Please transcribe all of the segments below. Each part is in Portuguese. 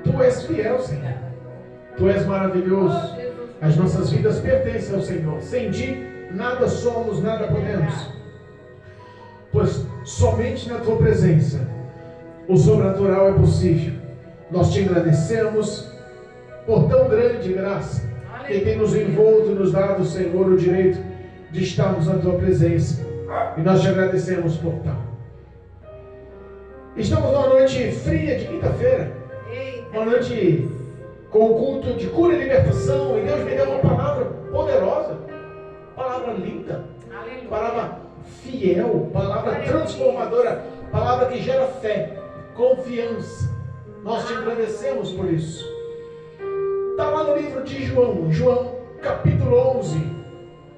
Tu és fiel, Senhor. Tu és maravilhoso. As nossas vidas pertencem ao Senhor. Sem Ti, nada somos, nada podemos. Pois somente na Tua presença o sobrenatural é possível. Nós Te agradecemos por tão grande graça que tem nos envolto e nos dado, Senhor, o direito de estarmos na Tua presença. E nós Te agradecemos por tal. Estamos numa noite fria de quinta-feira. Uma noite com o culto de cura e libertação. E Deus me deu uma palavra poderosa. Palavra linda. Aleluia. Palavra fiel. Palavra transformadora. Palavra que gera fé, confiança. Nós Te agradecemos por isso. Está lá no livro de João. João capítulo 11.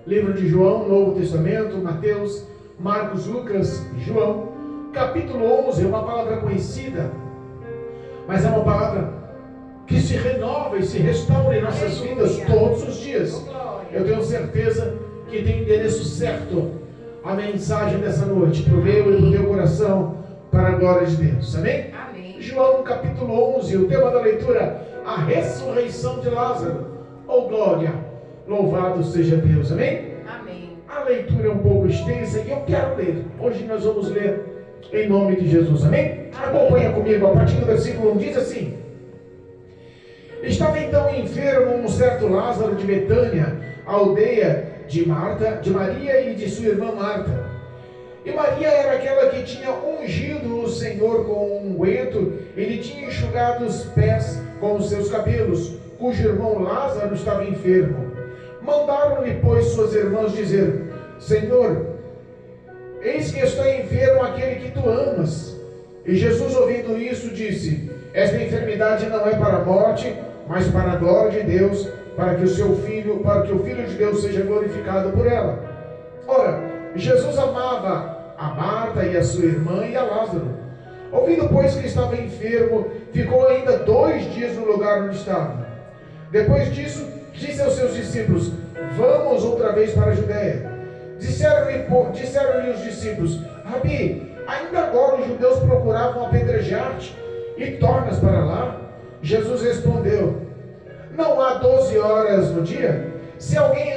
Livro de João, Novo Testamento, Mateus, Marcos, Lucas, João. Capítulo 11 é uma palavra conhecida, mas é uma palavra que se renova e se restaura em nossas vidas todos os dias. Eu tenho certeza que tem endereço certo a mensagem dessa noite, para o meu e para o teu coração, para a glória de Deus. Amém? Amém. João capítulo 11, o tema da leitura, a ressurreição de Lázaro. Oh glória, louvado seja Deus. Amém? Amém. A leitura é um pouco extensa e eu quero ler. Hoje nós vamos ler em nome de Jesus. Amém? Acompanha comigo, a partir do versículo 1 diz assim: Estava então enfermo um certo Lázaro de Betânia, a aldeia de Marta, de Maria e de sua irmã Marta. E Maria era aquela que tinha ungido o Senhor com um unguento e lhe tinha enxugado os pés com os seus cabelos, cujo irmão Lázaro estava enfermo. Mandaram-lhe, pois, suas irmãs dizer: Senhor, eis que está enfermo aquele que tu amas. E Jesus, ouvindo isso, disse: Esta enfermidade não é para a morte, mas para a glória de Deus, para que o Filho de Deus seja glorificado por ela. Ora, Jesus amava a Marta e a sua irmã e a Lázaro. Ouvindo, pois, que estava enfermo, ficou ainda 2 dias no lugar onde estava. Depois disso, disse aos seus discípulos: Vamos outra vez para a Judéia. Disseram-lhe os discípulos: Rabi, ainda agora os judeus procuravam apedrejar-te, e tornas para lá? Jesus respondeu: Não há 12 horas no dia? Se alguém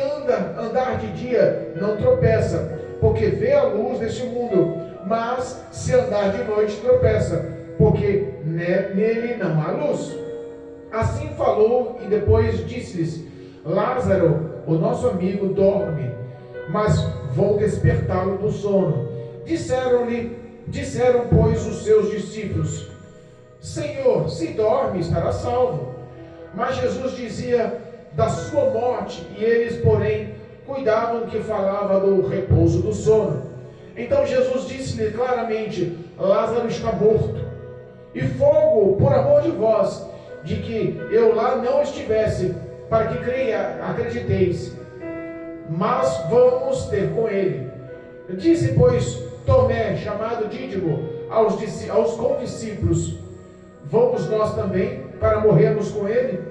andar de dia, não tropeça, porque vê a luz deste mundo. Mas se andar de noite, tropeça, porque nele não há luz. Assim falou, e depois disse-lhes: Lázaro, o nosso amigo, dorme, mas vou despertá-lo do sono. Disseram, pois, os seus discípulos: Senhor, se dorme, estará salvo. Mas Jesus dizia da sua morte, e eles, porém, cuidavam que falava do repouso do sono. Então Jesus disse-lhe claramente: Lázaro está morto, e fogo por amor de vós, de que eu lá não estivesse, para que acrediteis. Mas vamos ter com ele. Disse, pois, Tomé, chamado Dídimo, aos condiscípulos: Vamos nós também, para morrermos com ele?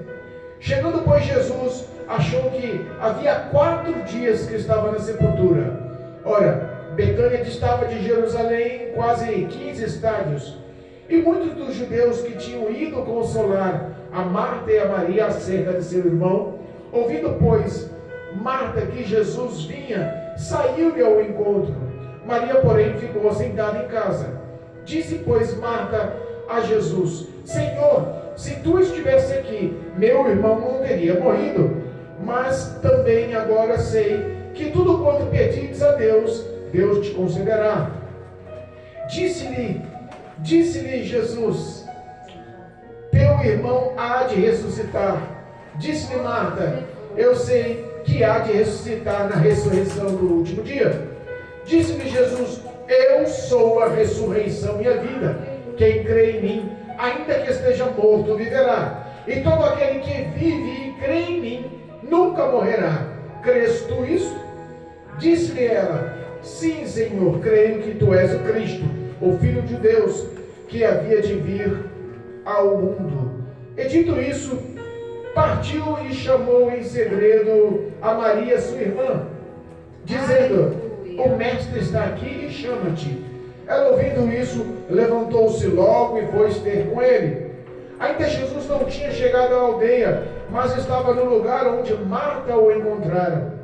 Chegando, pois, Jesus achou que havia 4 dias que estava na sepultura. Ora, Betânia distava de Jerusalém quase 15 estádios. E muitos dos judeus que tinham ido consolar a Marta e a Maria acerca de seu irmão, ouvindo, pois, Marta que Jesus vinha, saiu-lhe ao encontro. Maria, porém, ficou sentada em casa. Disse, pois, Marta a Jesus: Senhor, se tu estivesse aqui, meu irmão não teria morrido. Mas também agora sei que tudo quanto pedires a Deus, Deus te concederá. Disse-lhe Jesus: Teu irmão há de ressuscitar. Disse-lhe Marta: Eu sei que há de ressuscitar na ressurreição do último dia. Disse-lhe Jesus: Eu sou a ressurreição e a vida. Quem crê em mim, ainda que esteja morto, viverá. E todo aquele que vive e crê em mim, nunca morrerá. Crês tu isso? Disse-lhe ela: Sim, Senhor, creio que tu és o Cristo, o Filho de Deus, que havia de vir ao mundo. E dito isso, partiu e chamou em segredo a Maria, sua irmã, dizendo: O mestre está aqui e chama-te. Ela, ouvindo isso, levantou-se logo e foi ter com ele. Ainda Jesus não tinha chegado à aldeia, mas estava no lugar onde Marta o encontrara.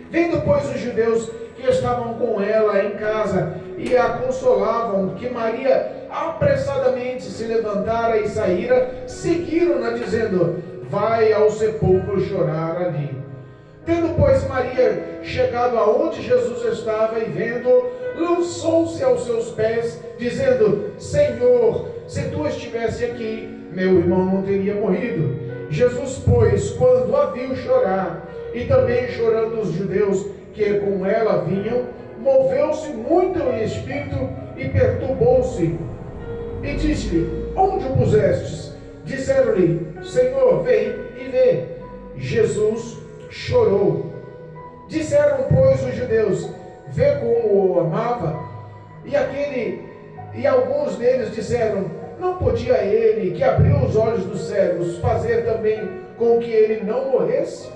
Vendo, pois, os judeus que estavam com ela em casa e a consolavam, que Maria apressadamente se levantara e saíra, seguiram-na, dizendo: vai ao sepulcro chorar ali. Tendo, pois, Maria chegado aonde Jesus estava e vendo, lançou-se aos seus pés, dizendo: Senhor, se tu estivesse aqui, meu irmão não teria morrido. Jesus, pois, quando a viu chorar, e também chorando os judeus que com ela vinham, moveu-se muito em espírito e perturbou-se. E disse-lhe: onde o pusestes? Disseram-lhe: Senhor, vem e vê. Jesus chorou. Disseram, pois, os judeus: vê como o amava. E alguns deles disseram: não podia ele, que abriu os olhos dos cegos, fazer também com que ele não morresse?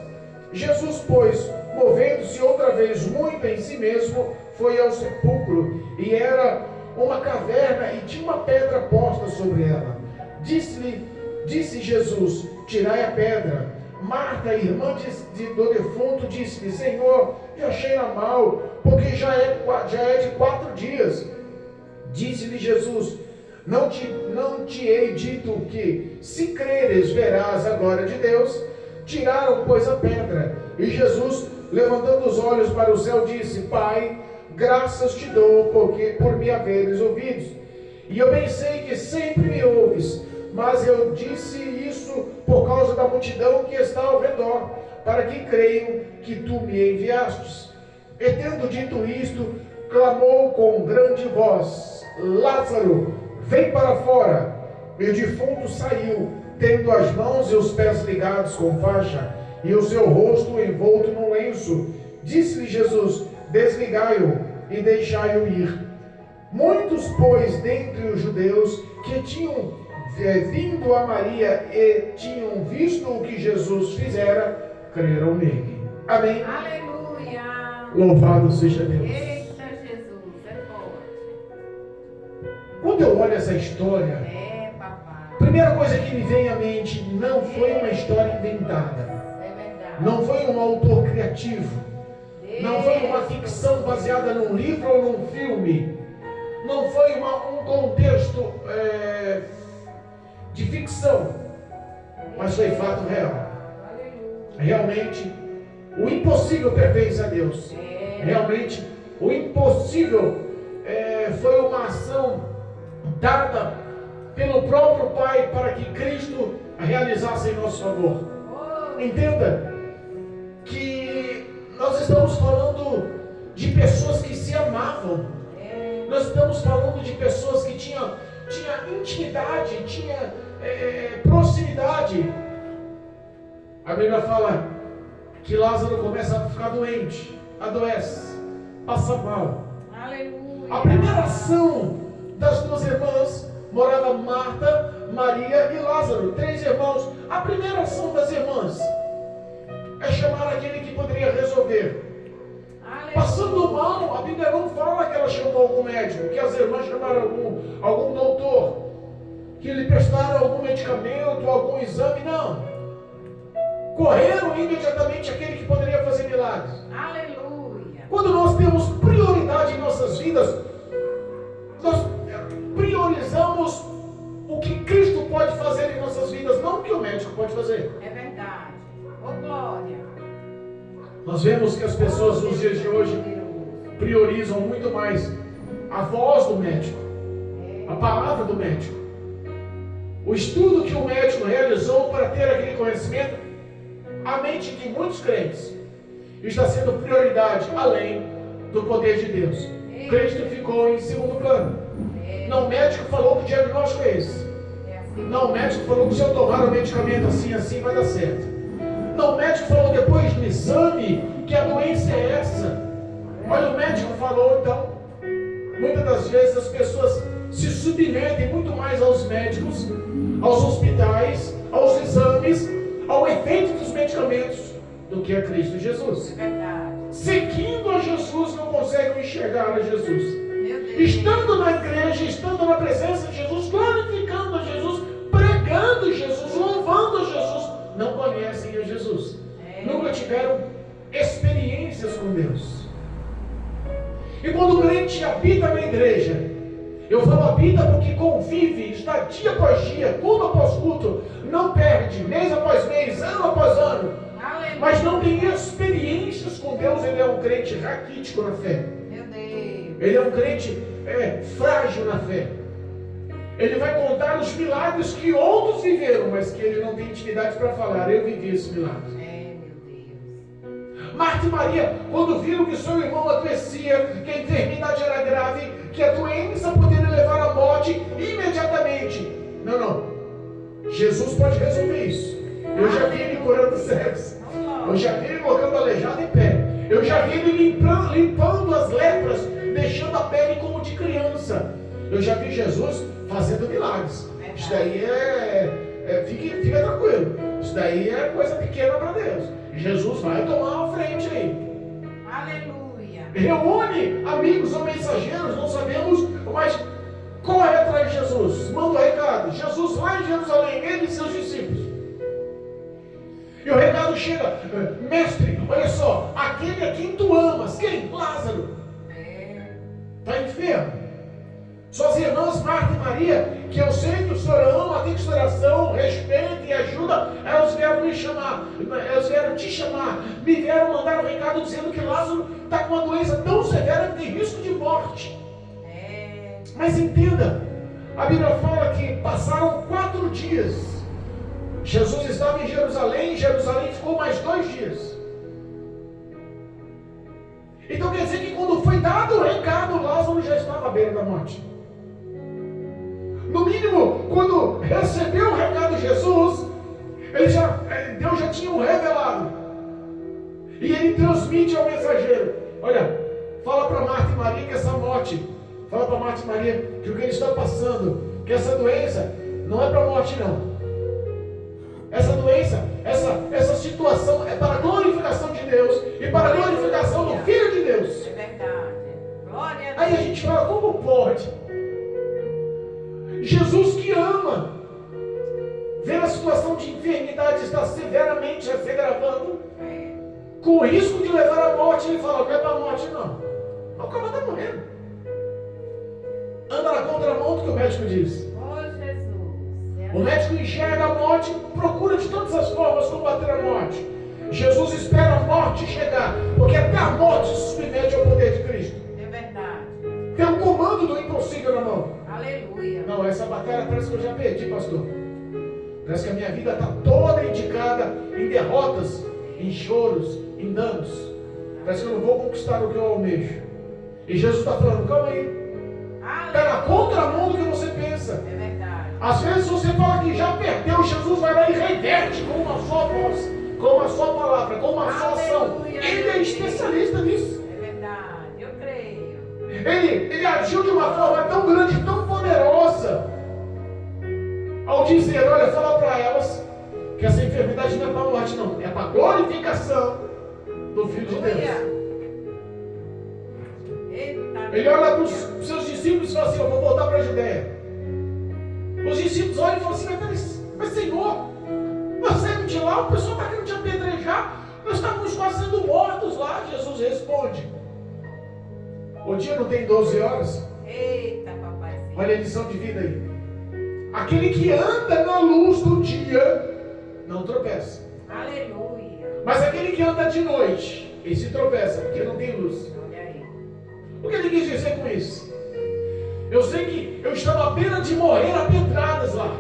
Jesus, pois, movendo-se outra vez muito em si mesmo, foi ao sepulcro, e era uma caverna, e tinha uma pedra posta sobre ela. Disse Jesus: tirai a pedra. Marta, irmã do defunto, disse-lhe: Senhor, já cheira mal, porque já é de 4 dias. Disse-lhe Jesus: não te hei dito que, se creres, verás a glória de Deus? Tiraram, pois, a pedra. E Jesus, levantando os olhos para o céu, disse: Pai, graças te dou por me haveres ouvido. E eu bem sei que sempre me ouves, mas eu disse isso por causa da multidão que está ao redor, para que creiam que tu me enviastes. E tendo dito isto, clamou com grande voz: Lázaro, vem para fora. E o defunto saiu, tendo as mãos e os pés ligados com faixa, e o seu rosto envolto num lenço. Disse-lhe Jesus: desligai-o e deixai-o ir. Muitos, pois, dentre os judeus que tinham vindo a Maria e tinham visto o que Jesus fizera, creram nele. Amém? Aleluia! Louvado seja Deus. Eita, Jesus, é forte. Quando eu olho essa história, papai, primeira coisa que me vem à mente, não foi uma história inventada, é verdade. não foi um autor criativo, não foi uma ficção baseada num livro ou num filme, não foi um contexto de ficção, mas foi fato real. Realmente, o impossível pertence a Deus. Realmente, o impossível foi uma ação dada pelo próprio Pai para que Cristo realizasse em nosso favor. Entenda que nós estamos falando de pessoas que se amavam. Nós estamos falando de pessoas que tinham intimidade, tinha proximidade. A Bíblia fala que Lázaro começa a ficar doente, adoece, passa mal. Aleluia. A primeira ação das 2 irmãs, morava Marta, Maria e Lázaro, 3 irmãos. A primeira ação das irmãs é chamar aquele que poderia resolver. Passando mal, a Bíblia não fala que ela chamou algum médico, que as irmãs chamaram algum doutor, que lhe prestaram algum medicamento, algum exame, não. Correram imediatamente aquele que poderia fazer milagres. Aleluia. Quando nós temos prioridade em nossas vidas, nós priorizamos o que Cristo pode fazer em nossas vidas, não o que o médico pode fazer. É verdade. Ô glória. Nós vemos que as pessoas nos dias de hoje priorizam muito mais a voz do médico, a palavra do médico, o estudo que o médico realizou para ter aquele conhecimento. A mente de muitos crentes está sendo prioridade além do poder de Deus. Cristo ficou em segundo plano. Não, o médico falou que o diagnóstico é esse. Não, o médico falou que se eu tomar o medicamento assim vai dar certo. Não, o médico falou depois do exame que a doença é essa. Olha, o médico falou. Então, muitas das vezes as pessoas se submetem muito mais aos médicos, aos hospitais, aos exames, ao efeito dos medicamentos, do que a Cristo Jesus. É verdade. Seguindo a Jesus, não conseguem enxergar a Jesus. Meu Deus. estando na igreja, estando na presença de Jesus, glorificando a Jesus, pregando Jesus, louvando a Jesus, não conhecem a Jesus. Nunca tiveram experiências com Deus. E quando o crente habita na igreja, eu falo habita porque convive, está dia após dia, culto após culto, não perde, mês após mês, ano após ano, mas não tem experiências com Deus, ele é um crente raquítico na fé. Ele é um crente frágil na fé. Ele vai contar os milagres que outros viveram, mas que ele não tem intimidade para falar. Eu vivi esse milagre. Marta e Maria, quando viram que seu irmão adoecia, que a enfermidade era grave, que a doença poderia levar à morte imediatamente. Não. Jesus pode resolver isso. Eu já vi ele curando cegos. Eu já vi ele colocando aleijado em pé. Eu já vi ele limpando as lepras, deixando a pele como de criança. Eu já vi Jesus fazendo milagres. Isso daí fica tranquilo. Isso daí é coisa pequena para Deus. Jesus vai tomar a frente aí. Aleluia. Reúne amigos ou mensageiros, não sabemos, mas corre atrás de Jesus. Manda o recado. Jesus lá em Jerusalém, ele e seus discípulos. E o recado chega: mestre, olha só, aquele a quem tu amas, quem? Lázaro. Está enfermo. Suas irmãs Marta e Maria, que eu sei que o Senhor ama, tem consideração, respeito e ajuda, elas vieram me chamar, elas vieram te chamar, me vieram mandar um recado dizendo que Lázaro está com uma doença tão severa que tem risco de morte. Mas entenda, a Bíblia fala que passaram 4 dias. Jesus estava em Jerusalém ficou mais 2 dias. Então quer dizer que quando foi dado o recado, Lázaro já estava à beira da morte. No mínimo, quando recebeu o recado de Jesus, Deus já tinha o revelado. E ele transmite ao mensageiro: olha, fala para Marta e Maria que essa morte, fala para Marta e Maria que o que eles estão passando, que essa doença não é para morte não. Essa doença, essa situação é para a glorificação de Deus e para a glorificação do Filho de Deus. É verdade. Glória a Deus. Aí a gente fala: como pode? Jesus que ama, vendo a situação de enfermidade está severamente se agravando, com o risco de levar à morte, ele fala: não é para a morte não. O cara está morrendo. Anda na contramão do que o médico diz. O médico enxerga a morte, procura de todas as formas combater a morte. Jesus espera a morte chegar, porque até a morte se submete ao poder de Cristo. É verdade. Tem um comando do impossível na mão. Aleluia. Não, essa batalha parece que eu já perdi, pastor. Parece que a minha vida está toda indicada em derrotas, em choros, em danos. Parece que eu não vou conquistar o que eu almejo. E Jesus está falando: calma aí. Está na contramão do que você pensa. É verdade. Às vezes você fala que já perdeu, Jesus vai lá e reverte com uma só voz, com uma só palavra, com uma só ação. Ele é especialista nisso. É verdade, eu creio. Ele agiu de uma forma tão grande, tão poderosa, ao dizer: olha, fala para elas que essa enfermidade não é para a morte não, é para a glorificação do Filho de Deus. Ele olha para os seus discípulos e fala assim: eu vou voltar para a Judéia. Os discípulos olham e falam assim: mas Senhor, nós saímos de lá, o pessoal está querendo te apedrejar, nós estávamos quase sendo mortos lá. Jesus responde: o dia não tem 12 horas? Eita, papai. Olha a lição de vida aí. Aquele que anda na luz do dia não tropeça. Aleluia. Mas aquele que anda de noite, ele se tropeça, porque não tem luz. Olha aí. O que ele quis dizer com isso? Eu sei que eu estava à beira de morrer a pedradas lá,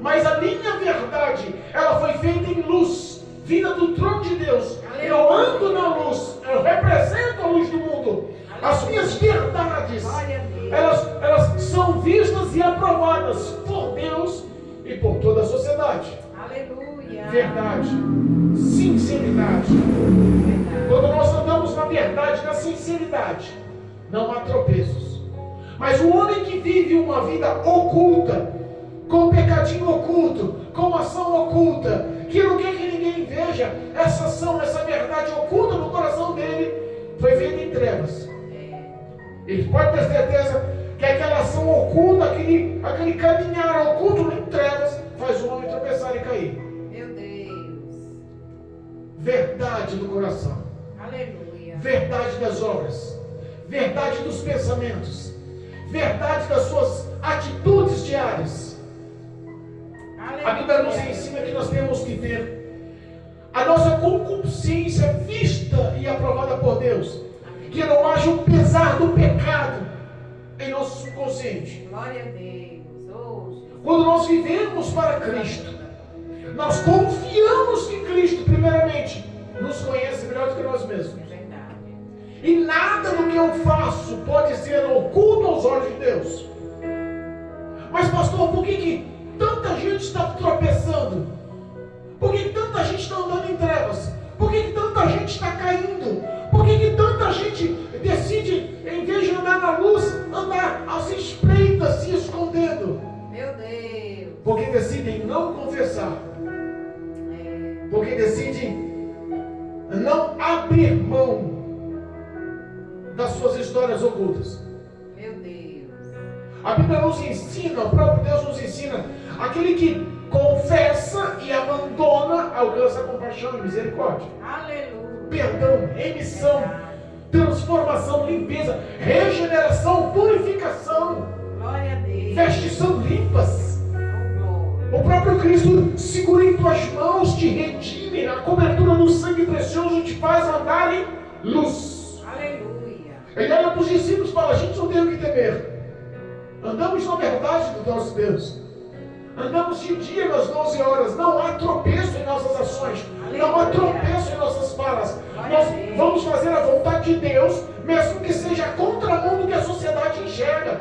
mas a minha verdade, ela foi feita em luz, vinda do trono de Deus. Eu ando na luz, eu represento a luz do mundo. As minhas verdades, elas são vistas e aprovadas por Deus e por toda a sociedade. Aleluia. Verdade, sinceridade. Quando nós andamos na verdade, na sinceridade, não há tropeços. Mas o homem que vive uma vida oculta, com pecadinho oculto, com ação oculta, que não quer que ninguém veja essa ação, essa verdade oculta no coração dele, foi feita em trevas. Ele pode ter certeza que aquela ação oculta, aquele caminhar oculto em trevas, faz o homem tropeçar e cair. Meu Deus. Verdade do coração. Aleluia. Verdade das obras. Verdade dos pensamentos. Verdade das suas atitudes diárias. Aleluia. A Bíblia nos ensina que nós temos que ter a nossa concupiscência vista e aprovada por Deus. Que não haja um pesar do pecado em nosso subconsciente. Glória a Deus. Oh, Jesus. Quando nós vivemos para Cristo, nós confiamos que Cristo, primeiramente, nos conhece melhor do que nós mesmos. É verdade. E nada do que eu faço pode ser oculto aos olhos de Deus. Mas pastor, por que tanta gente está tropeçando? Por que tanta gente está andando em trevas? Por que tanta gente está caindo? Por que tanta gente decide, em vez de andar na luz, andar às espreitas, se escondendo? Meu Deus. Porque decidem não confessar. Porque decidem não abrir mão das suas histórias ocultas. Meu Deus. A Bíblia nos ensina, o próprio Deus nos ensina, aquele que confessa e abandona, alcança compaixão e misericórdia. Aleluia. Perdão, remissão, transformação, limpeza, regeneração, purificação. Glória a Deus. Vestes são limpas. Oh, glória. O próprio Cristo segura em tuas mãos, te redime, a cobertura do sangue precioso te faz andar em luz. Aleluia. Ele olha para os discípulos e fala: a gente não tem o que temer. Andamos na verdade do nosso Deus. Andamos de dia nas 12 horas. Não há tropeço em nossas ações. Não há tropeço em nossas falas. Nós vamos fazer a vontade de Deus, mesmo que seja contramão do que a sociedade enxerga.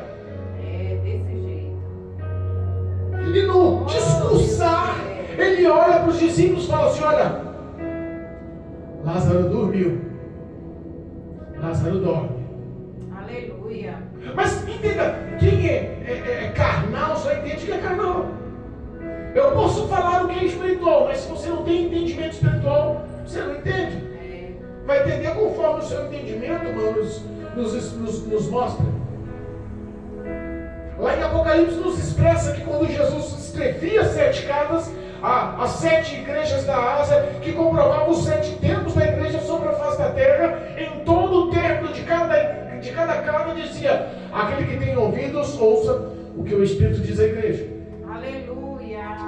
É desse jeito. E no discursar, ele olha para os discípulos e fala assim: olha, Lázaro dormiu. Lázaro dorme. Aleluia. Mas entenda, quem é carnal só entende que é carnal. Eu posso falar o que é espiritual, mas se você não tem entendimento espiritual, você não entende. Vai entender conforme o seu entendimento, mano, nos mostra. Lá em Apocalipse nos expressa que quando Jesus escrevia 7 cartas, as 7 igrejas da Ásia, que comprovavam os 7 tempos da igreja sobre a face da terra, em todo o termo de cada carta dizia: aquele que tem ouvidos, ouça o que o Espírito diz à igreja. Aleluia.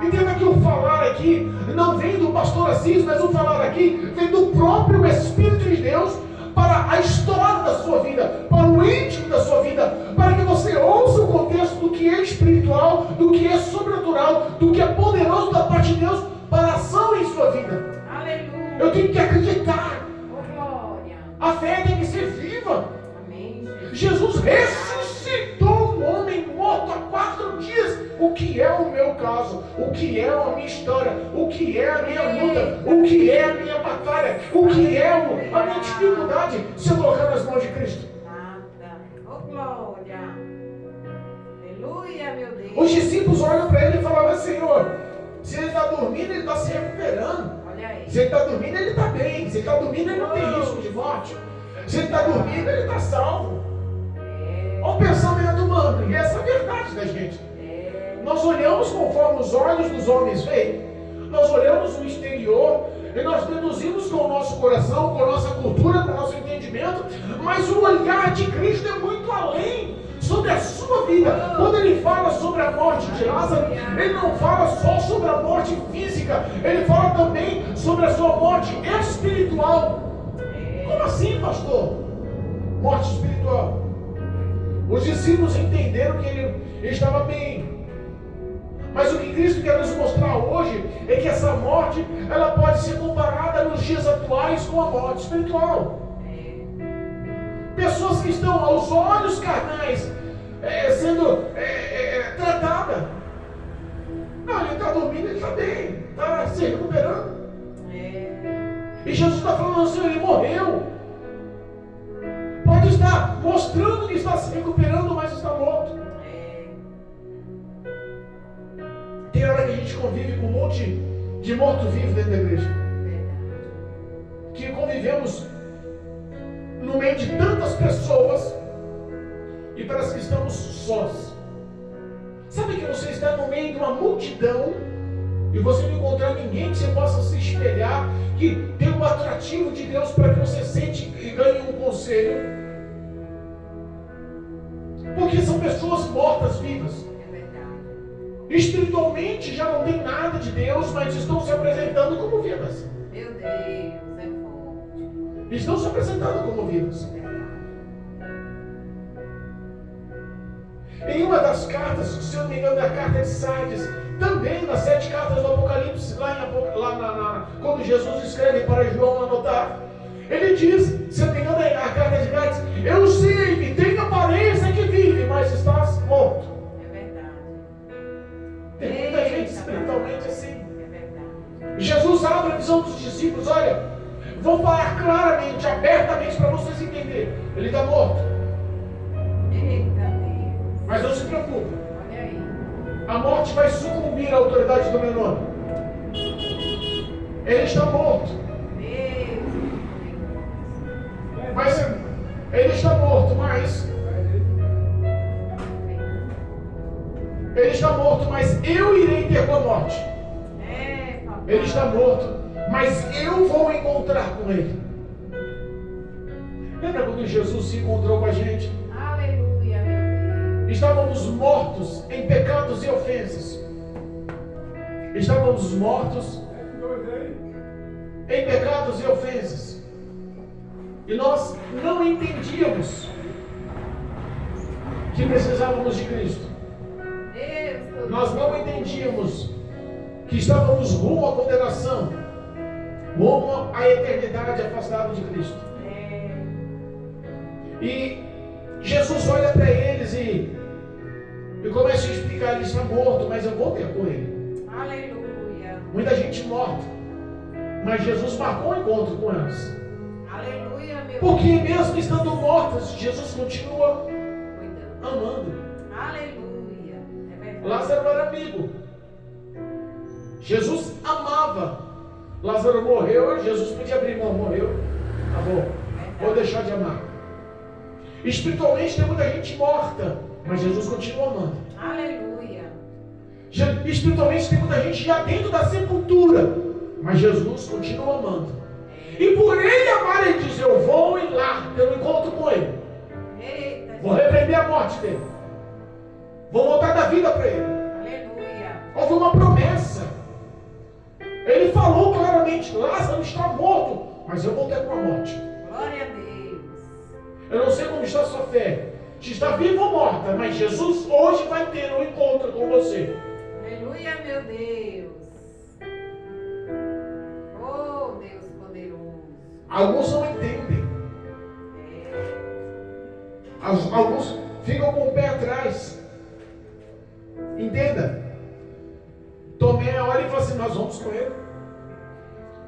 Entenda que o falar aqui não vem do pastor Assis, mas o falar aqui vem do próprio Espírito de Deus para a história da sua vida, para o íntimo da sua vida, para que você ouça o contexto do que é espiritual, do que é sobrenatural, do que é poderoso da parte de Deus para a ação em sua vida. Aleluia. Eu tenho que acreditar. Oh, glória. A fé tem que ser viva. Amém. Jesus ressuscitou um homem morto há 4 dias. O que é o meu caso? O que é a minha história? O que é a minha luta? O que é a minha batalha? O que é a minha dificuldade se eu colocar nas mãos de Cristo? Nada. Oh, glória. Aleluia, meu Deus. Os discípulos olham para ele e falavam: Senhor, se ele está dormindo, ele está se recuperando. Olha aí. Se ele está dormindo, ele está bem. Se ele está dormindo, ele não tem risco de morte. Se ele está dormindo, ele está salvo. Olha o pensamento humano, e essa é a verdade da gente. Nós olhamos conforme os olhos dos homens veem, nós olhamos o exterior e nós deduzimos com o nosso coração, com a nossa cultura, com o nosso entendimento, mas o olhar de Cristo é muito além sobre a sua vida. Quando ele fala sobre a morte de Lázaro, ele não fala só sobre a morte física, ele fala também sobre a sua morte espiritual. Como assim, pastor? Morte espiritual. Os discípulos entenderam que ele estava bem. Mas o que Cristo quer nos mostrar hoje é que essa morte, ela pode ser comparada nos dias atuais com a morte espiritual. Pessoas que estão aos olhos carnais sendo tratada. Não, ele está dormindo, ele está bem, está se recuperando. E Jesus está falando assim: ele morreu. Pode estar mostrando que está se recuperando, mas está morto. Tem hora que a gente convive com um monte de morto-vivo dentro da igreja. Que convivemos no meio de tantas pessoas e parece que estamos sós. Sabe que você está no meio de uma multidão e você não encontrar ninguém que você possa se espelhar, que tem um atrativo de Deus para que você sente e ganhe um conselho? Porque são pessoas mortas vivas. É verdade. Espiritualmente já não tem nada de Deus, mas estão se apresentando como vivas. Meu Deus, é forte. Estão se apresentando como vivas. É verdade. Em uma das cartas, se eu não me engano, é a carta de Sardes, também nas 7 cartas do Apocalipse, quando Jesus escreve para João anotar, ele diz, se eu não me engano, é a carta de Sardes: eu sei que tem aparência que vive, mas estás morto. É verdade. Tem muita gente espiritualmente assim. É verdade. Jesus abre a visão dos discípulos: olha, vou falar claramente, abertamente para vocês entenderem. Ele está morto. Eita Deus. Mas não se preocupe, Olha aí. a morte vai sucumbir à autoridade do meu nome. Ele está morto. Deus. Mas ele está morto, mas ele está morto, mas eu irei ter com a morte. É, papai. Ele está morto, mas eu vou encontrar com ele. Lembra quando Jesus se encontrou com a gente? Aleluia, meu Deus. Estávamos mortos em pecados e ofensas. Estávamos mortos em pecados e ofensas. E nós não entendíamos que precisávamos de Cristo. Deus, Nós não entendíamos que estávamos rumo à condenação, rumo à eternidade afastado de Cristo. É. E Jesus olha para eles e começa a explicar: ele está morto, mas eu vou ter com ele. Aleluia. Muita gente morta, mas Jesus marcou um encontro com elas. Aleluia, meu Porque Deus. mesmo estando mortas, Jesus continua Cuidando. amando. Aleluia. É verdade. Lázaro era amigo. Jesus amava. Lázaro morreu, Jesus podia abrir mão, morreu. Tá bom, vou deixar de amar. Espiritualmente tem muita gente morta, mas Jesus continua amando. Aleluia. Espiritualmente tem muita gente já dentro da sepultura, mas Jesus continua amando. E por ele amar, ele diz: eu vou ir lá, ter um encontro com ele. Eita. Vou repreender a morte dele. Vou voltar da vida para ele. Aleluia. Houve uma promessa. Ele falou claramente: Lázaro está morto, mas eu vou ter com a morte. Glória a Deus. Eu não sei como está a sua fé, se está viva ou morta, mas Jesus hoje vai ter um encontro com você. Aleluia, meu Deus. Oh, Deus poderoso. Alguns não entendem. É. Alguns ficam com o pé atrás. Entenda. Tomé olha e fala assim: nós vamos com ele.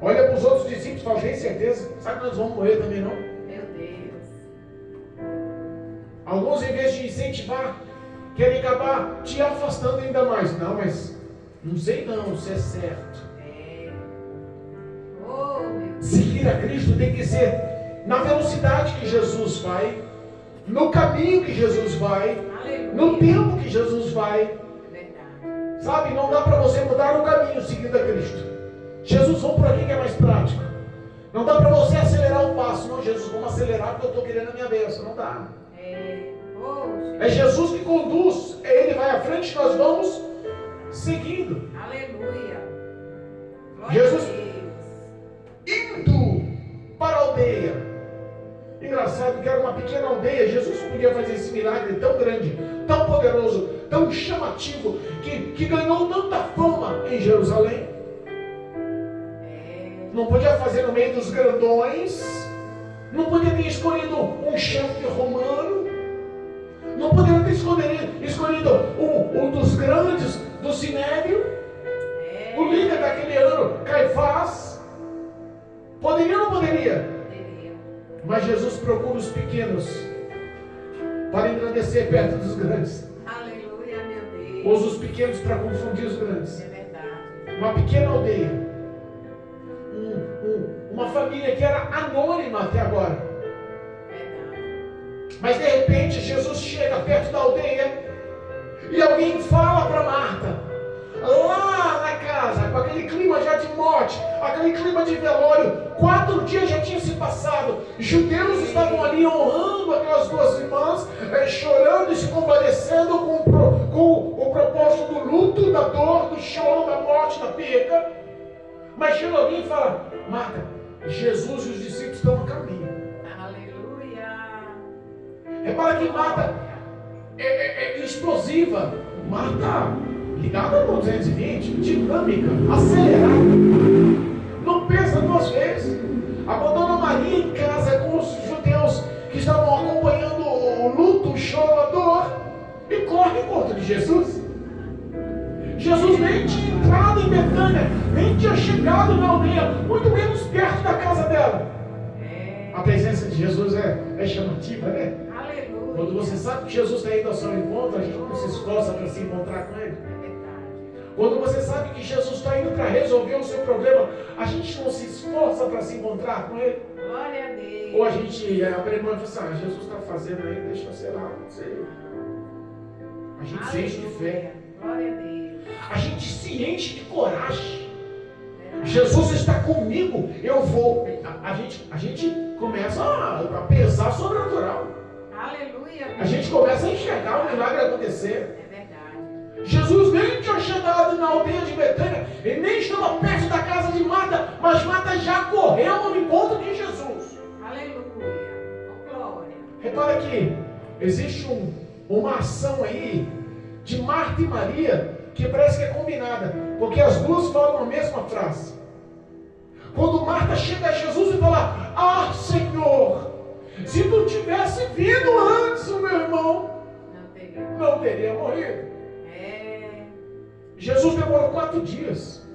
Olha para os outros discípulos e fala: tem certeza? Sabe que nós vamos morrer também não? Meu Deus. Alguns, em vez de incentivar, querem acabar te afastando ainda mais. Não, mas não sei não, se é certo. É. Oh, meu Deus. Seguir a Cristo tem que ser na velocidade que Jesus vai, no caminho que Jesus vai, Aleluia. no tempo que Jesus vai. Verdade. Sabe, não dá para você mudar o caminho seguindo a Cristo. Jesus, vamos por aqui que é mais prático. Não dá para você acelerar o passo. Não, Jesus, vamos acelerar porque eu estou querendo a minha bênção. Não dá. É. Oh, É Jesus que conduz. Ele vai à frente, nós vamos seguindo. aleluia. Glória Jesus. a Deus. Indo para a aldeia. Engraçado que era uma pequena aldeia. Jesus podia fazer esse milagre tão grande, tão poderoso, tão chamativo, que ganhou tanta fama em Jerusalém. É. Não podia fazer no meio dos grandões. Não podia ter escolhido um chefe romano. Não poderia ter escolhido um dos grandes do Sinédrio. É. O líder daquele ano, Caifás. Poderia ou não poderia? Poderia. Mas Jesus procura os pequenos para engrandecer perto dos grandes. Aleluia, meu Deus. Usa os pequenos para confundir os grandes. É verdade. Uma pequena aldeia. Uma família que era anônima até agora. Verdade. Mas de repente Jesus chega perto da aldeia e alguém fala para Marta, lá na casa, com aquele clima já de morte, aquele clima de velório, 4 dias já tinham se passado, judeus estavam ali honrando aquelas duas irmãs, chorando e se compadecendo com o propósito do luto, da dor, do choro, da morte, da perca. Mas chega alguém e fala, Marta, Jesus e os discípulos estão no caminho. Aleluia. Repara que Marta é explosiva. Marta ligada no 220, dinâmica, acelerada. Não pensa 2 vezes. Abandona Maria em casa com os judeus que estavam acompanhando o luto, o choro, a dor, e corre em conta de Jesus. Jesus nem tinha entrado em Betânia, nem tinha chegado na aldeia, muito menos perto da casa dela. A presença de Jesus é chamativa, né? Aleluia. Quando você sabe que Jesus está indo ao seu encontro, a gente não se esforça para se encontrar com Ele. Quando você sabe que Jesus está indo para resolver o seu problema, a gente não se esforça para se encontrar com Ele. Glória a Deus. Ou a gente aprende a pensar, Jesus está fazendo aí, deixa eu ser lá, não sei. A gente se enche de fé. Glória a Deus. A gente se enche de coragem. Jesus está comigo, eu vou. A gente começa a pensar sobrenatural. Aleluia. A gente começa a enxergar o milagre acontecer. É verdade. Jesus nem tinha chegado na aldeia de Betânia, ele nem estava perto da casa de Marta, mas Marta já correu ao encontro de Jesus. Aleluia. Oh, glória. Repara que existe uma ação aí de Marta e Maria que parece que é combinada, porque as duas falam a mesma frase. Quando Marta chega a Jesus e fala, ah, Senhor, se tu tivesse vindo antes, o meu irmão não teria morrido. Jesus demorou 4 dias.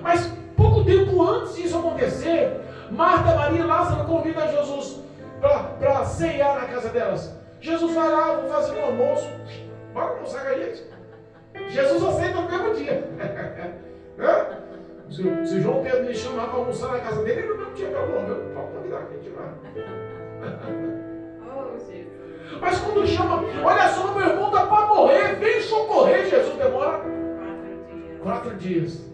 Mas pouco tempo antes disso acontecer, Marta, Maria e Lázaro convidam Jesus para ceiar na casa delas. Jesus vai lá, vou fazer um almoço. Bora almoçar com a gente. Jesus aceita no mesmo dia. Se João Pedro me chamar para almoçar na casa dele, ele não tinha problema. Pode convidar que a gente vai. Mas quando chama, olha só, meu irmão está para morrer, vem socorrer. Jesus demora 4 dias.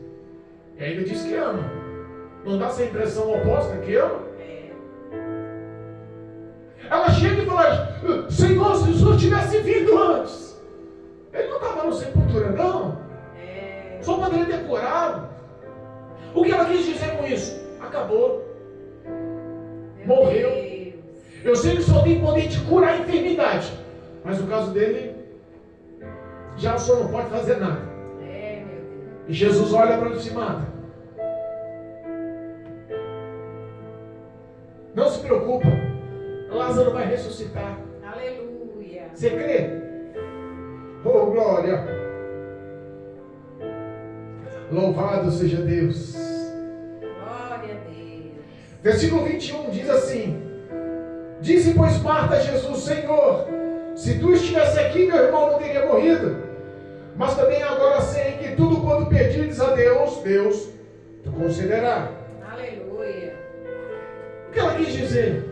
E ainda diz que ama. Não dá essa impressão oposta que ama? Ela chega e fala, Senhor, se o Senhor tivesse vindo antes. Ele não estava no sepultura, não. Só poderia ter curado. O que ela quis dizer com isso? Acabou. Morreu. Eu sei que só tem poder de curar a enfermidade. Mas no caso dele, já o Senhor não pode fazer nada. E Jesus olha para ele e se mata. Não se preocupa. Lázaro vai ressuscitar. Aleluia. Você crê? Oh, glória. Louvado seja Deus. Glória a Deus. Versículo 21 diz assim: disse, pois, Marta a Jesus, Senhor, se tu estivesse aqui, meu irmão não teria morrido. Mas também agora sei que tudo quanto pedires a Deus, Deus te concederá. Aleluia. O que ela quis dizer?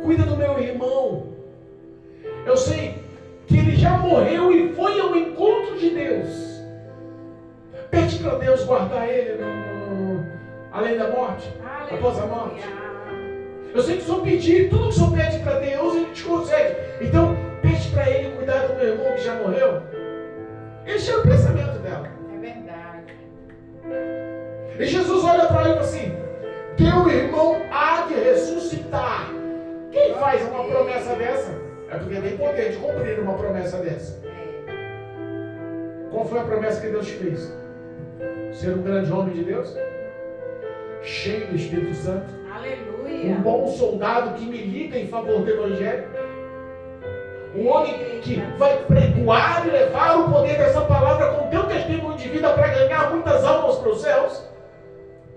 Cuida do meu irmão. Eu sei que ele já morreu e foi ao encontro de Deus. Pede para Deus guardar ele além da morte, Aleluia. após a morte. Eu sei que se eu pedir tudo que o Senhor pede para Deus, Ele te concede. Então, pede para Ele cuidar do meu irmão que já morreu. Esse é o pensamento dela. É verdade. E Jesus olha para ela e fala assim: teu irmão há de ressuscitar. Quem faz uma promessa dessa? É porque tem poder de cumprir uma promessa dessa. Qual foi a promessa que Deus te fez? Ser um grande homem de Deus? Cheio do Espírito Santo? Aleluia. Um bom soldado que milita em favor do Evangelho? Um homem que vai pregoar e levar o poder dessa palavra com teu testemunho de vida para ganhar muitas almas para os céus?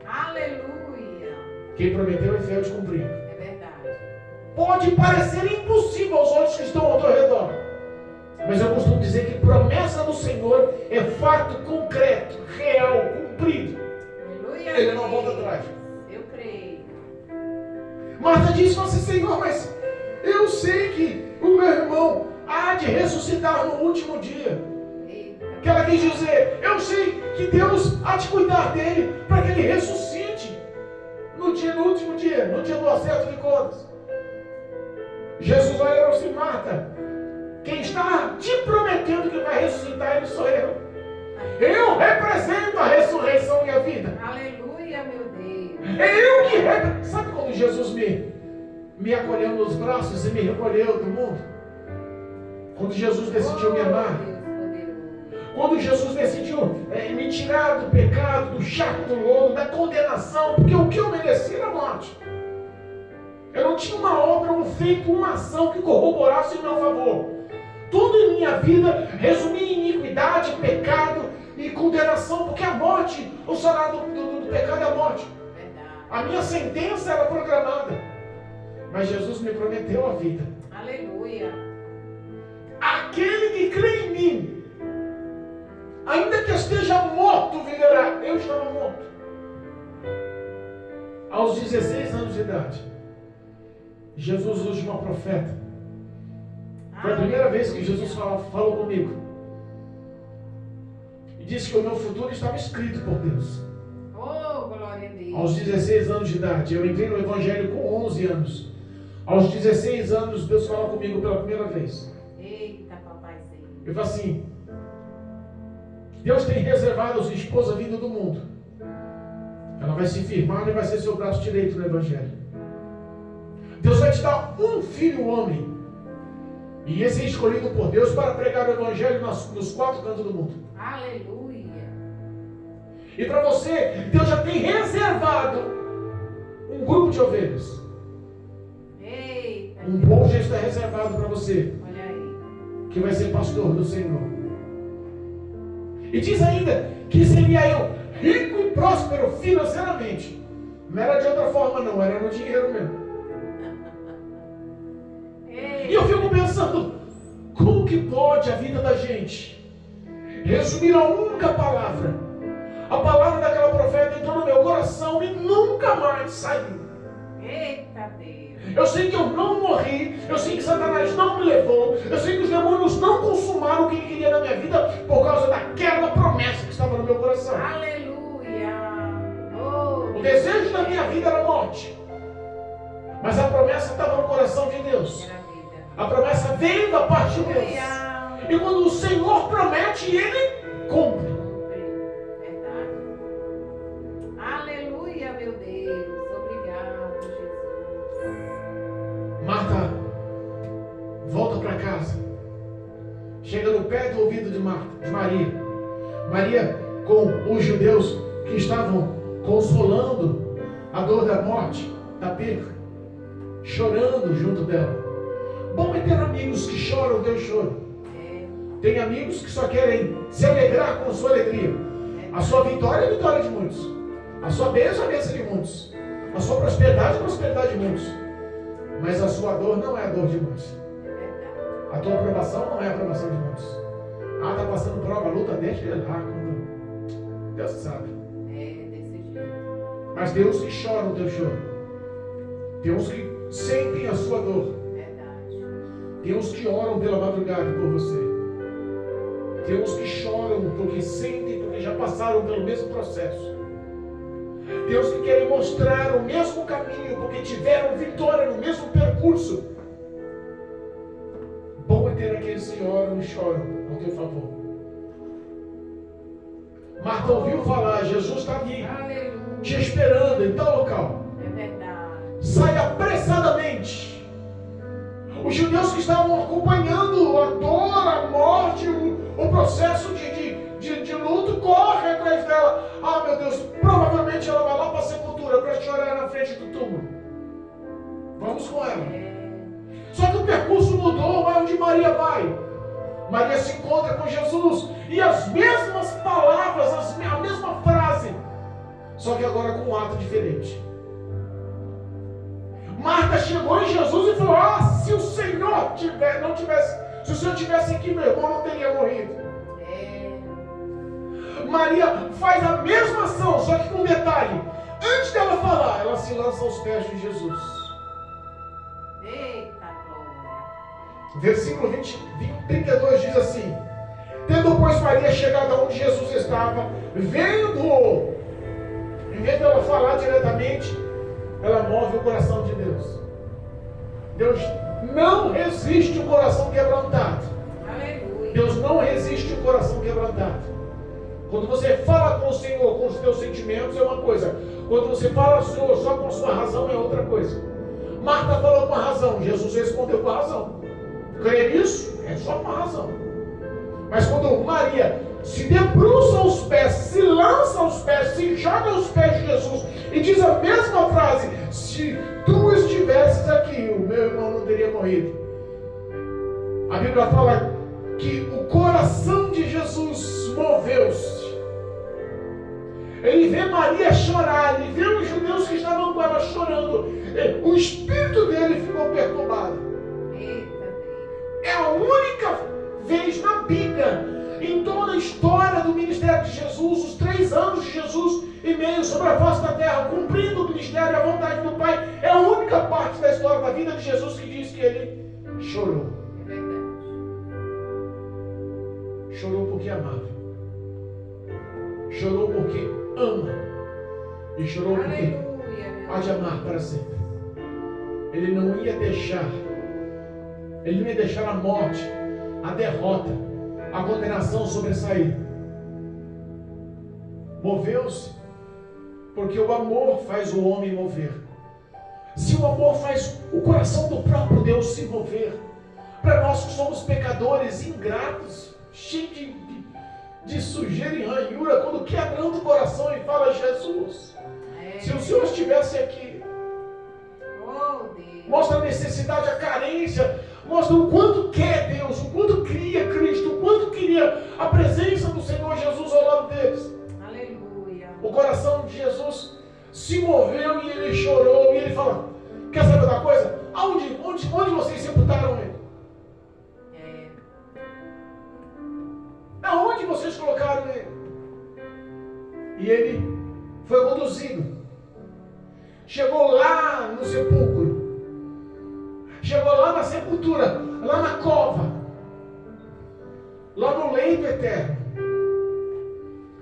Aleluia. Quem prometeu é fiel de cumprir. É verdade. Pode parecer impossível aos olhos que estão ao teu redor, mas eu costumo dizer que promessa do Senhor é fato concreto, real, cumprido. Aleluia. Ele não volta atrás. Eu creio. Marta disse assim: Senhor, mas eu sei que o meu irmão há de ressuscitar no último dia. Que ela quis dizer, eu sei que Deus há de cuidar dele para que ele ressuscite no último dia, no dia do acerto de contas. Jesus olha assim, Marta, quem está te prometendo que vai ressuscitar ele sou eu. Eu represento a ressurreição e a vida. Aleluia, meu Deus. É eu que represento. Sabe quando Jesus me acolheu nos braços e me recolheu do mundo? Quando Jesus decidiu me amar. Quando Jesus decidiu me tirar do pecado, do charco do lodo, da condenação, porque o que eu merecia era a morte. Eu não tinha uma obra, um feito, uma ação que corroborasse em meu favor. Tudo em minha vida resumia em iniquidade, pecado e condenação, porque a morte, o salário do pecado é a morte. A minha sentença era programada. Mas Jesus me prometeu a vida. Aleluia. Aquele que crê em mim, ainda que esteja morto, viverá. Eu estava morto. Aos 16 anos de idade, Jesus usa uma profeta. Foi a primeira vez que Jesus falou comigo. E disse que o meu futuro estava escrito por Deus. Oh, glória a Deus. Aos 16 anos de idade, eu entrei no Evangelho com 11 anos. Aos 16 anos, Deus falou comigo pela primeira vez. Eita, papaizinho. Eu falei assim, Deus tem reservado a sua esposa vinda do mundo. Ela vai se firmar e vai ser seu braço direito no Evangelho. Deus vai te dar um filho homem. E esse é escolhido por Deus para pregar o Evangelho nos 4 cantos do mundo. Aleluia. E para você, Deus já tem reservado um grupo de ovelhas. Eita. Um bom já está reservado para você, Olha aí. que vai ser pastor do Senhor. E diz ainda que seria eu rico e próspero financeiramente. Não era de outra forma não, era no dinheiro mesmo. E eu fico pensando, como que pode a vida da gente resumir a única palavra? A palavra daquela profeta entrou no meu coração e nunca mais saiu. Eita Deus. Eu sei que eu não morri, eu sei que Satanás não me levou, eu sei que os demônios não consumaram o que ele queria na minha vida por causa daquela promessa que estava no meu coração. Aleluia. Oh, O desejo da minha vida era a morte, mas a promessa estava no coração de Deus. era vida. A promessa veio da parte de Deus. Aleluia. E quando o Senhor promete, Ele cumpre. Verdade. Aleluia, meu Deus. Obrigado, Jesus. Marta volta para casa. Chega no pé do ouvido de Maria. Maria com os judeus que estavam consolando a dor da morte, da perda, chorando junto dela. Bom é ter amigos que choram o teu choro. Tem amigos que só querem se alegrar com a sua alegria. A sua vitória é a vitória de muitos. A sua bênção é a bênção de muitos. A sua prosperidade é a prosperidade de muitos. Mas a sua dor não é a dor de muitos. A tua aprovação não é a aprovação de muitos. Ah, está passando prova, luta, deixa ele lá. Deus sabe. É desse jeito. Mas Deus que chora o teu choro. Deus que sentem a sua dor. Verdade. Tem uns que oram pela madrugada por você. Tem uns que choram porque sentem, porque já passaram pelo mesmo processo. Tem uns que querem mostrar o mesmo caminho, porque tiveram vitória no mesmo percurso. Bom é ter aqueles que oram e choram ao teu favor. Marta ouviu falar, Jesus está aqui, Aleluia. te esperando em tal local. É verdade. Sai apressadamente. Os judeus que estavam acompanhando a dor, a morte, o processo de luto, correm atrás dela. Ah, meu Deus, provavelmente ela vai lá para a sepultura para chorar na frente do túmulo. Vamos com ela. Só que o percurso mudou, vai onde Maria vai. Maria se encontra com Jesus e as mesmas palavras, a mesma frase, só que agora com um ato diferente. Marta chegou em Jesus e falou: ah, se o Senhor não tivesse, se o Senhor tivesse aqui, meu irmão não teria morrido. Maria faz a mesma ação, só que com um detalhe. Antes dela falar, ela se lança aos pés de Jesus. Eita glória. Versículo 32 diz assim: tendo, pois, Maria chegado onde Jesus estava, vendo-o, em vez de ela falar diretamente, ela move o coração de Deus. Deus não resiste o coração quebrantado. Aleluia. Deus não resiste o coração quebrantado. Quando você fala com o Senhor com os teus sentimentos é uma coisa. Quando você fala ao Senhor só com a sua razão é outra coisa. Marta falou com a razão, Jesus respondeu com a razão. Crê nisso? É só com a razão. Mas quando Maria se debruça aos pés, se lança aos pés, se joga aos pés de Jesus e diz a mesma frase: se tu estivesses aqui, o meu irmão não teria morrido. A Bíblia fala que o coração de Jesus moveu-se. Ele vê Maria chorar, ele vê os judeus que estavam com ela chorando. O espírito dele ficou perturbado. É a única vez na Bíblia, em toda a história do ministério de Jesus, os 3 anos de Jesus e meio sobre a face da terra, cumprindo o ministério e a vontade do Pai, é a única parte da história da vida de Jesus que diz que ele chorou. É verdade. Chorou porque amava. Chorou porque ama. E chorou porque Aleluia, há de amar para sempre. Ele não ia deixar a morte, a derrota, a condenação sobressair. Moveu-se porque o amor faz o homem mover. Se o amor faz o coração do próprio Deus se mover, para nós que somos pecadores ingratos, cheios de sujeira e ranhura, quando quebrando o coração e fala: Jesus, se o Senhor estivesse aqui, mostra a necessidade, a carência, mostra o quanto quer Deus, o quanto queria Cristo, o quanto queria a presença do Senhor Jesus ao lado deles. Aleluia. O coração de Jesus se moveu e ele chorou, e ele fala: quer saber da coisa? Onde vocês sepultaram ele? Aonde vocês colocaram ele? E ele foi conduzido. Chegou lá no sepulcro. Chegou lá na sepultura, lá na cova, lá no leito eterno.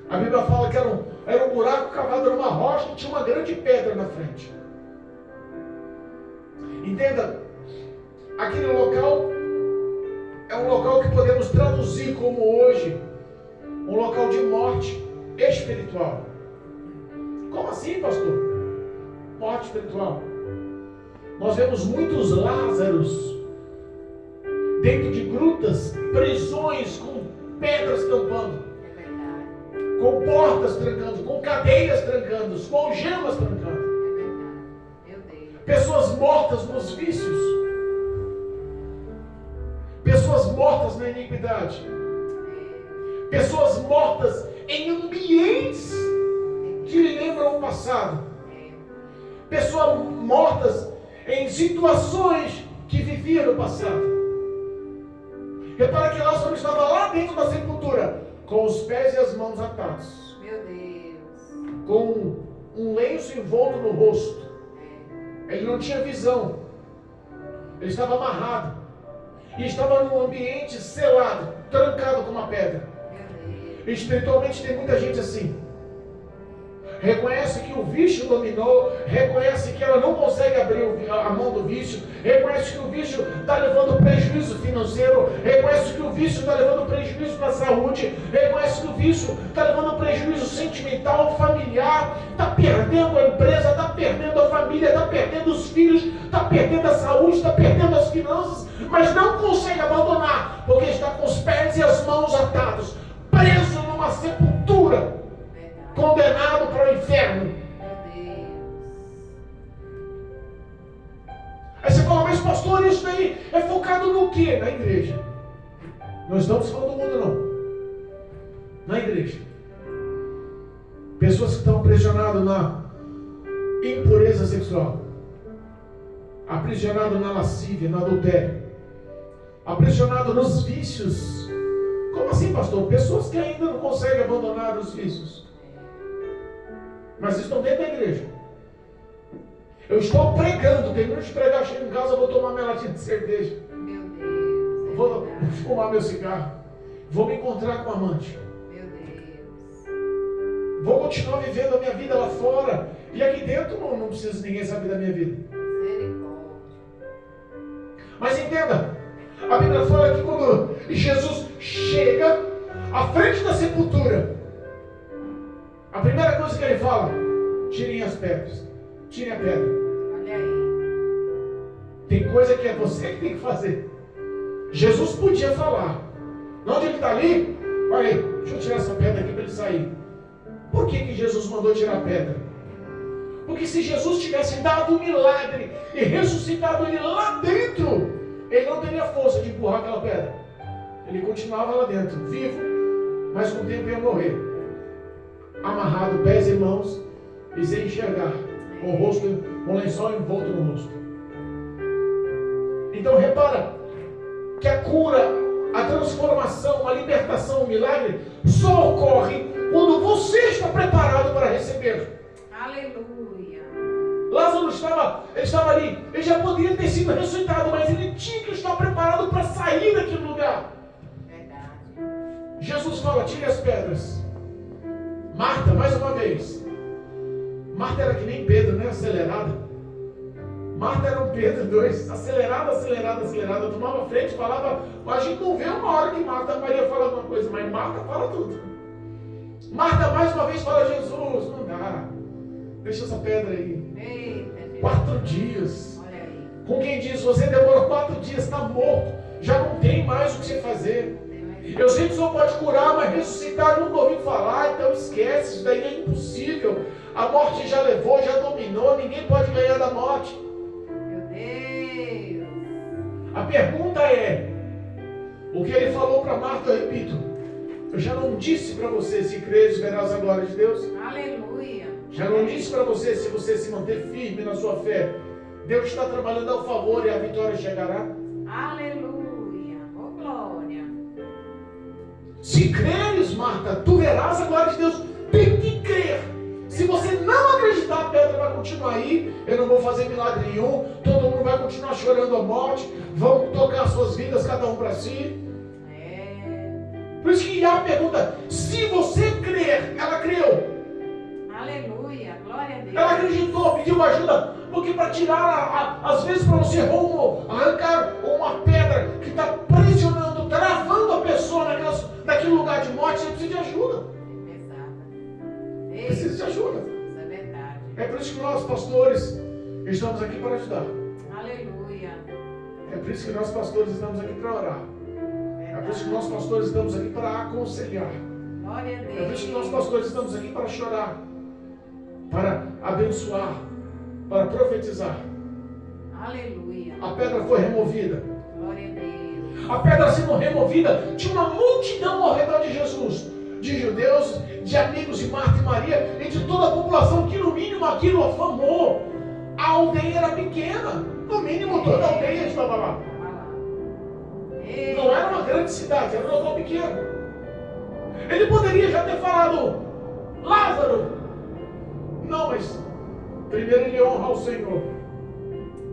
A Bíblia fala que era um buraco cavado numa rocha e tinha uma grande pedra na frente. Entenda, aquele local é um local que podemos traduzir como hoje um local de morte espiritual. Como assim, pastor? Morte espiritual. Nós vemos muitos Lázaros dentro de grutas, prisões com pedras tampando, com portas trancando, com cadeias trancando, com algemas trancando. Pessoas mortas nos vícios, pessoas mortas na iniquidade, pessoas mortas em ambientes que lhe lembram o passado, pessoas mortas em situações que viviam no passado. Repara que Lázaro estava lá dentro da sepultura, com os pés e as mãos atados, Meu Deus. com um lenço envolto no rosto. Ele não tinha visão, ele estava amarrado e estava num ambiente selado, trancado com uma pedra. Espiritualmente tem muita gente assim. Reconhece que o vício dominou, reconhece que ela não consegue abrir a mão do vício, reconhece que o vício está levando prejuízo financeiro, reconhece que o vício está levando prejuízo na saúde, reconhece que o vício está levando prejuízo sentimental, familiar, está perdendo a empresa, está perdendo a família, está perdendo os filhos, está perdendo a saúde, está perdendo as finanças, mas não consegue abandonar, porque está com os pés e as mãos atados, preso numa sepultura, condenado para o inferno. Aí você fala: mas pastor, isso daí é focado no quê? Na igreja. Não estamos falando do mundo, não. Na igreja. Pessoas que estão aprisionadas na impureza sexual, aprisionadas na lascívia, no adultério, aprisionadas nos vícios. Como assim, pastor? Pessoas que ainda não conseguem abandonar os vícios, mas estão dentro da igreja. Eu estou pregando, termino de pregar, chego em casa, vou tomar minha latinha de cerveja. Meu Deus. vou fumar meu cigarro, vou me encontrar com o amante, Meu Deus. vou continuar vivendo a minha vida lá fora, e aqui dentro não preciso ninguém saber da minha vida. Misericórdia. Mas entenda, a Bíblia fala que quando Jesus chega à frente da sepultura, a primeira coisa que ele fala: tirem as pedras, tirem a pedra. Olha aí. Tem coisa que é você que tem que fazer. Jesus podia falar: onde ele está ali? Olha aí, deixa eu tirar essa pedra aqui para ele sair. Por que Jesus mandou tirar a pedra? Porque se Jesus tivesse dado um milagre e ressuscitado ele lá dentro, ele não teria força de empurrar aquela pedra. Ele continuava lá dentro, vivo, mas com o tempo ia morrer, amarrado pés e mãos e sem enxergar, com o rosto, com o lençol envolto no rosto. Então repara que a cura, a transformação, a libertação, o milagre só ocorre quando você está preparado para receber. Aleluia. Lázaro estava ali, ele já poderia ter sido ressuscitado, mas ele tinha que estar preparado para sair daquele lugar. Verdade. Jesus fala: tire as pedras. Marta, mais uma vez. Marta era que nem Pedro, né? Acelerada. Marta era um Pedro 2, acelerada. Tomava frente, falava. A gente não vê uma hora que Marta Maria fala alguma coisa, mas Marta fala tudo. Marta mais uma vez fala: Jesus, não dá. Deixa essa pedra aí. Eita, Jesus. 4 dias. Olha aí. Com quem diz: você demorou 4 dias, está morto. Já não tem mais o que você fazer. Eu sei que o Senhor pode curar, mas ressuscitar nunca ouvi falar, então esquece, isso daí é impossível. A morte já levou, já dominou, ninguém pode ganhar da morte. Meu Deus. A pergunta é: o que ele falou para Marta, eu repito, eu já não disse para você: se creres, verás a glória de Deus. Aleluia. Já não disse para você: se você se manter firme na sua fé, Deus está trabalhando ao favor e a vitória chegará. Aleluia. Oh, glória. Se creres, Marta, tu verás a glória de Deus. Tem que crer. Se você não acreditar, a pedra vai continuar aí. Eu não vou fazer milagre nenhum. Todo mundo vai continuar chorando a morte. Vão tocar suas vidas, cada um para si. Por isso que a pergunta: se você crer, ela creu. Aleluia. Glória a Deus. Ela acreditou, pediu ajuda. Porque para tirar, às vezes para você arrancar uma pedra que está pressionando, travando a pessoa naquele lugar de morte, você precisa de ajuda. Precisa de ajuda. Isso é verdade. É por isso que nós, pastores, estamos aqui para ajudar. Aleluia. É por isso que nós, pastores, estamos aqui para orar. É por isso que nós, pastores, estamos aqui para aconselhar. Glória a Deus. É por isso que nós, pastores, estamos aqui para chorar, para abençoar, para profetizar. Aleluia. A pedra foi removida. Glória a Deus. A pedra sendo removida, tinha uma multidão ao redor de Jesus, de judeus, de amigos de Marta e Maria, e de toda a população que no mínimo aquilo afamou. A aldeia era pequena, no mínimo toda a aldeia estava lá. Não era uma grande cidade, era um local pequeno. Ele poderia já ter falado: Lázaro. Não, mas primeiro ele honra ao Senhor.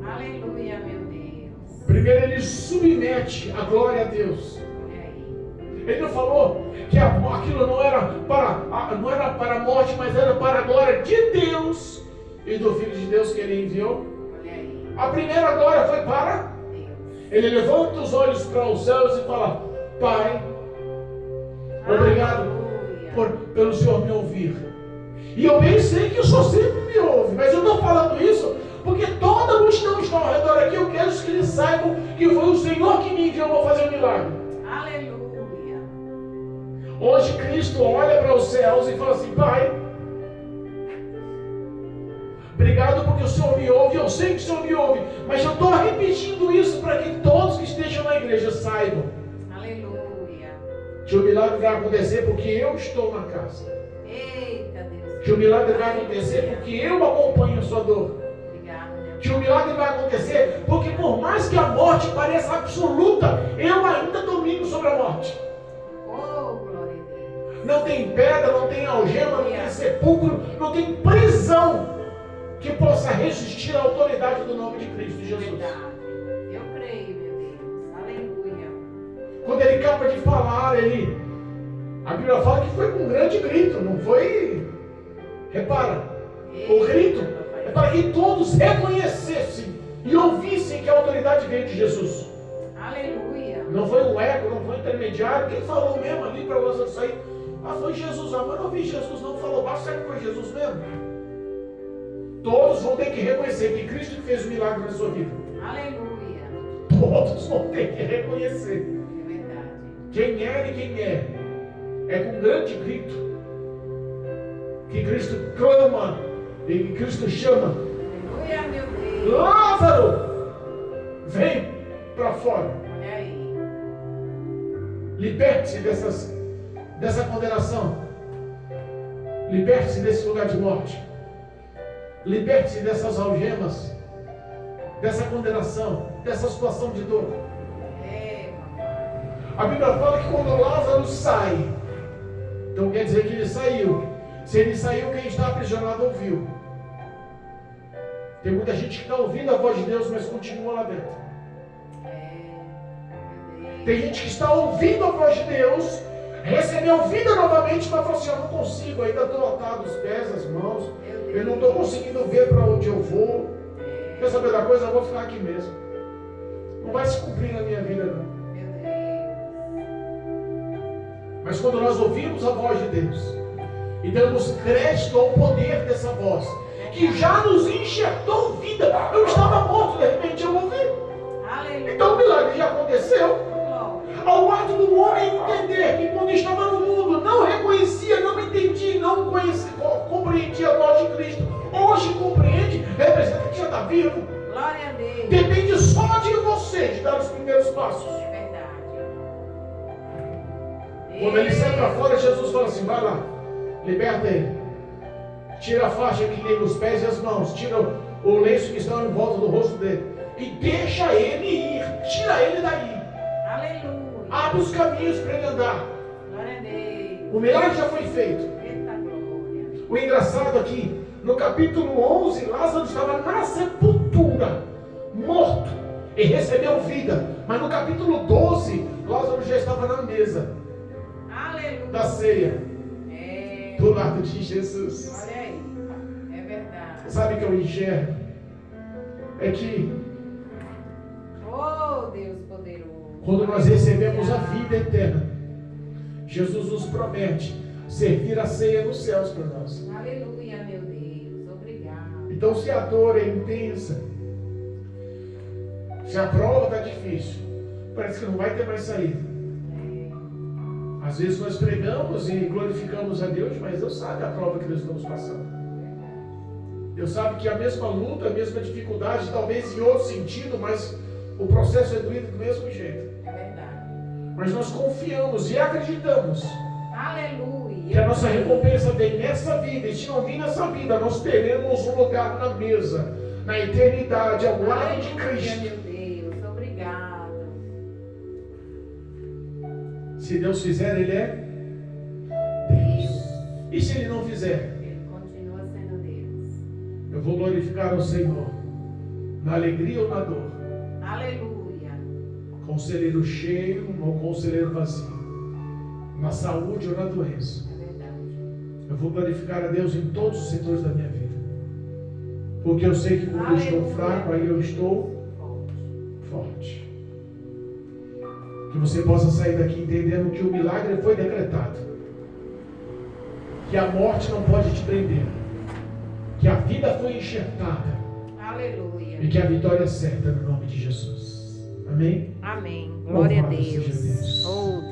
Aleluia, meu Deus. Primeiro ele submete a glória a Deus. Olha aí. Ele não falou que aquilo não era para a morte, mas era para a glória de Deus e do Filho de Deus que ele enviou. Olha aí. A primeira glória foi para Deus. ele. Levanta os olhos para os céus e fala: Pai, obrigado pelo Senhor me ouvir. E eu bem sei que o Senhor sempre me ouve, mas eu estou falando isso porque toda a multidão está ao redor aqui. Eu quero que eles saibam que foi o Senhor que me enviou para fazer um milagre. Aleluia. Hoje Cristo olha para os céus e fala assim: Pai, obrigado porque o Senhor me ouve. Eu sei que o Senhor me ouve, mas eu estou repetindo isso para que todos que estejam na igreja saibam. Aleluia. Que o milagre vai acontecer porque eu estou na casa. Eita, Deus. Que o milagre vai acontecer porque eu acompanho a sua dor. Obrigado, Deus. Que o milagre vai acontecer porque por mais que a morte pareça absoluta, eu ainda domino sobre a morte. Oh, glória a Deus. Não tem pedra, não tem algema, não tem sepulcro, não tem prisão que possa resistir à autoridade do nome de Cristo Jesus. Verdade. Eu creio, meu Deus. Aleluia. Quando ele acaba de falar, a Bíblia fala que foi com um grande grito, não foi? Repara, o grito é para que todos reconhecessem e ouvissem que a autoridade veio de Jesus. Aleluia. Não foi um eco, não foi um intermediário. Quem falou mesmo ali para você sair? Foi Jesus. Mas não ouvi Jesus, não falou. Basta que foi Jesus mesmo. Todos vão ter que reconhecer que Cristo fez um milagre na sua vida. Aleluia. Todos vão ter que reconhecer. É verdade. Quem era e quem é. É com um grande grito que Cristo clama e que Cristo chama. Aleluia, meu Deus. Lázaro, vem para fora. Olha aí. Liberte-se dessa condenação. Liberte-se desse lugar de morte. Liberte-se dessas algemas, dessa condenação, dessa situação de dor. A Bíblia fala que quando Lázaro sai, então quer dizer que ele saiu. Se ele saiu, quem está aprisionado ouviu. Tem muita gente que está ouvindo a voz de Deus, mas continua lá dentro. Tem gente que está ouvindo a voz de Deus, recebeu vida novamente, mas falou assim: eu não consigo, ainda estou atado os pés, as mãos, eu não estou conseguindo ver para onde eu vou. Quer saber da coisa? Eu vou ficar aqui mesmo. Não vai se cumprir na minha vida, não. Mas quando nós ouvimos a voz de Deus e damos crédito ao poder dessa voz, que já nos enxertou vida, eu estava morto, de repente eu ouvi. Então o milagre já aconteceu. Ao ato do homem entender que quando estava no mundo não reconhecia, não entendia, não conhecia, compreendia a voz de Cristo. Hoje compreende, representa que já está vivo. Glória a Deus. Depende só de você de dar os primeiros passos. É verdade. Quando ele sai para fora, Jesus fala assim: vai lá, liberta ele. Tira a faixa que liga os pés e as mãos. Tira o lenço que está em volta do rosto dele. E deixa ele ir. Tira ele daí. Aleluia. Abre os caminhos para ele andar. Glória a Deus. O milagre já foi feito. Eita glória. O engraçado aqui, no capítulo 11, Lázaro estava na sepultura, morto, e recebeu vida. Mas no capítulo 12, Lázaro já estava na mesa Aleluia. da ceia, do lado de Jesus. Olha aí. É verdade. Sabe o que eu enxergo? É que Oh, Deus poderoso. quando nós recebemos a vida eterna, Jesus nos promete servir a ceia nos céus para nós. Aleluia, meu Deus. Obrigado. Então, se a dor é intensa, se a prova está difícil, parece que não vai ter mais saída. Às vezes nós pregamos e glorificamos a Deus, mas Deus sabe a prova que nós estamos passando. Deus sabe que a mesma luta, a mesma dificuldade, talvez em outro sentido, mas o processo é doído do mesmo jeito. É verdade. Mas nós confiamos e acreditamos Aleluia. que a nossa recompensa vem nessa vida. E se não vir nessa vida, nós teremos um lugar na mesa, na eternidade, ao lado de Cristo. Meu Deus, obrigado. Se Deus fizer, Ele é Deus. E se Ele não fizer? Ele continua sendo Deus. Eu vou glorificar ao Senhor, na alegria ou na dor, Aleluia. com o celeiro cheio ou com o celeiro vazio, na saúde ou na doença. É verdade. Eu vou glorificar a Deus em todos os setores da minha vida, porque eu sei que quando eu estou fraco, aí eu estou forte. Que você possa sair daqui entendendo que o milagre foi decretado, que a morte não pode te prender, que a vida foi enxertada. Aleluia. E que a vitória é certa no nome de Jesus. Amém? Amém. Glória a Louvado seja Deus. Deus. Oh,